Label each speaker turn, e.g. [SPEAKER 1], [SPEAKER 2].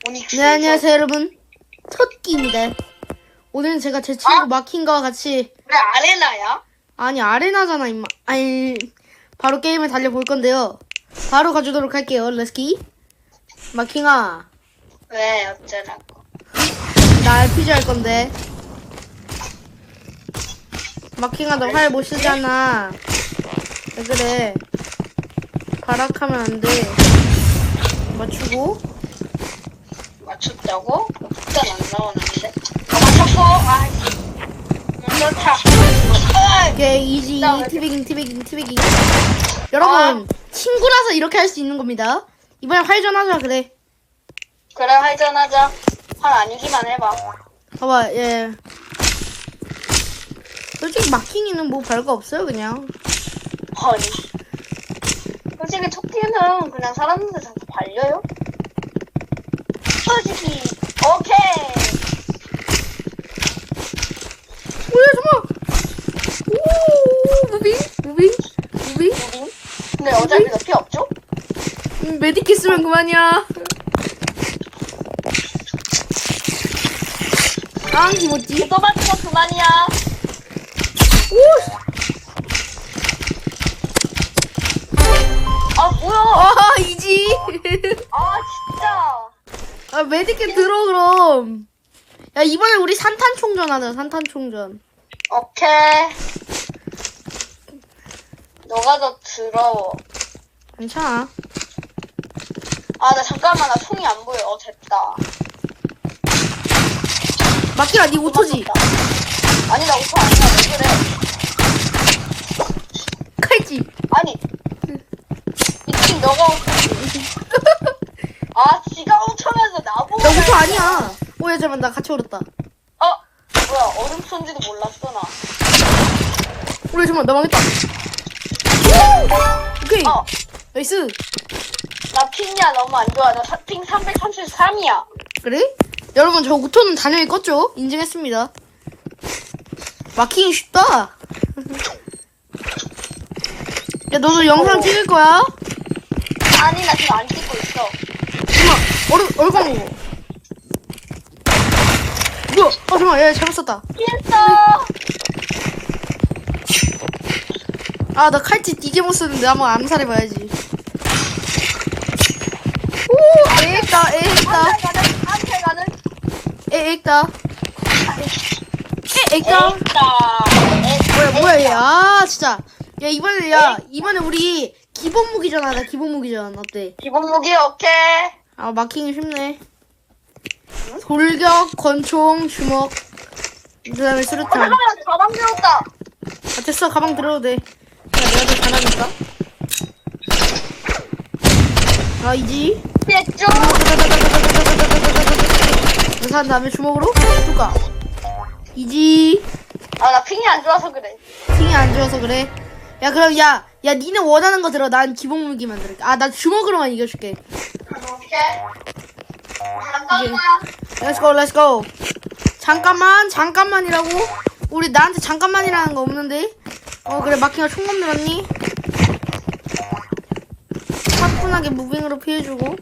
[SPEAKER 1] 오닉스.
[SPEAKER 2] 네, 안녕하세요 여러분, 토끼입니다. 오늘은 제가 제 친구 마킹과 같이,
[SPEAKER 1] 왜 아레나야?
[SPEAKER 2] 아니 아레나잖아 임마. 아니, 바로 게임을 달려볼 건데요. 바로 가주도록 할게요. 렛츠기. 마킹아,
[SPEAKER 1] 왜 어쩌라고?
[SPEAKER 2] 나 RPG 할 건데. 마킹아, 너 활 못 쓰잖아. 왜 그래? 발악하면 안 돼. 맞추고.
[SPEAKER 1] 맞췄다고? 일단 안 나오는데. 맞췄고. 그렇다.
[SPEAKER 2] 오케이, 이지. 티베깅. 여러분, 친구라서 이렇게 할 수 있는 겁니다. 이번엔 활전하자. 그래.
[SPEAKER 1] 그래 할전하자. 활 아니기만 해봐.
[SPEAKER 2] 봐봐, 예. 솔직히 마킹이는 뭐 별거 없어요, 그냥.
[SPEAKER 1] 아니. 솔직히 토끼는 그냥 사람들 다 발려요? 솔직히 오케이.
[SPEAKER 2] 뭐야, 잠깐만. 오, 무빙.
[SPEAKER 1] 근데 어차피 너 피 없죠?
[SPEAKER 2] 메디킷 쓰면 그만이야. 기모찌.
[SPEAKER 1] 또 맞은 거 그만이야.
[SPEAKER 2] 오!
[SPEAKER 1] 아 뭐야?
[SPEAKER 2] 이지.
[SPEAKER 1] 아 진짜.
[SPEAKER 2] 메디킷 들어, 그럼. 야, 이번에 우리 산탄 총전 하자, 산탄 총전.
[SPEAKER 1] 오케이. 너가 더 더러워.
[SPEAKER 2] 괜찮아.
[SPEAKER 1] 나 잠깐만, 나 총이 안 보여. 됐다.
[SPEAKER 2] 마키라, 니 5초지?
[SPEAKER 1] 아니, 나 5초 아니야. 왜 그래?
[SPEAKER 2] 칼지.
[SPEAKER 1] 아니. 미친, 너가 5초지. 지가 5초면서 나보고.
[SPEAKER 2] 나 5초 아니야. 오, 야, 잠깐만, 나 같이 얼었다.
[SPEAKER 1] 뭐야, 얼음촌지도 몰랐어, 나.
[SPEAKER 2] 우리 잠깐만, 나 망했다. 오케이. 나이스.
[SPEAKER 1] 나 핑이야, 너무 안 좋아. 나 핑 333이야.
[SPEAKER 2] 그래? 여러분, 저 5초는 당연히 껐죠? 인증했습니다. 마킹이 쉽다. 야, 너도 영상 찍을 거야?
[SPEAKER 1] 아니, 나 지금 안 찍고 있어.
[SPEAKER 2] 잠깐만, 얼광 먹어. 뭐야? 잠깐만, 야, 잘못 썼다.
[SPEAKER 1] 피했어.
[SPEAKER 2] 나 칼치 되게 못 쓰는데 한번 암살해봐야지. 오, 에익다.
[SPEAKER 1] 한테 가는.
[SPEAKER 2] 에익다.
[SPEAKER 1] 에익다.
[SPEAKER 2] 뭐야, 얘. 진짜. 야, 이번에 우리 기본 무기전 하자, 기본 무기전. 어때?
[SPEAKER 1] 기본 무기, 오케이.
[SPEAKER 2] 마킹이 쉽네. 돌격, 권총, 주먹. 그 다음에 수류탄.
[SPEAKER 1] 잠깐만, 가방 들었다.
[SPEAKER 2] 됐어, 가방 들어도 돼. 내가 더 잘하니까. 이지.
[SPEAKER 1] 피했죠?
[SPEAKER 2] 그래서 한 다음에 주먹으로 뚜까. 이지.
[SPEAKER 1] 나 핑이 안 좋아서 그래.
[SPEAKER 2] 핑이 안 좋아서 그래. 야, 그럼 야, 니는 원하는 거 들어. 난 기본 무기 만들게. 나 주먹으로만 이겨줄게.
[SPEAKER 1] 오케이. 잠깐만.
[SPEAKER 2] Let's go. 잠깐만이라고? 우리 나한테 잠깐만이라는 거 없는데? 그래, 마킹아 총 만들었니? 차분하게 무빙으로 피해주고.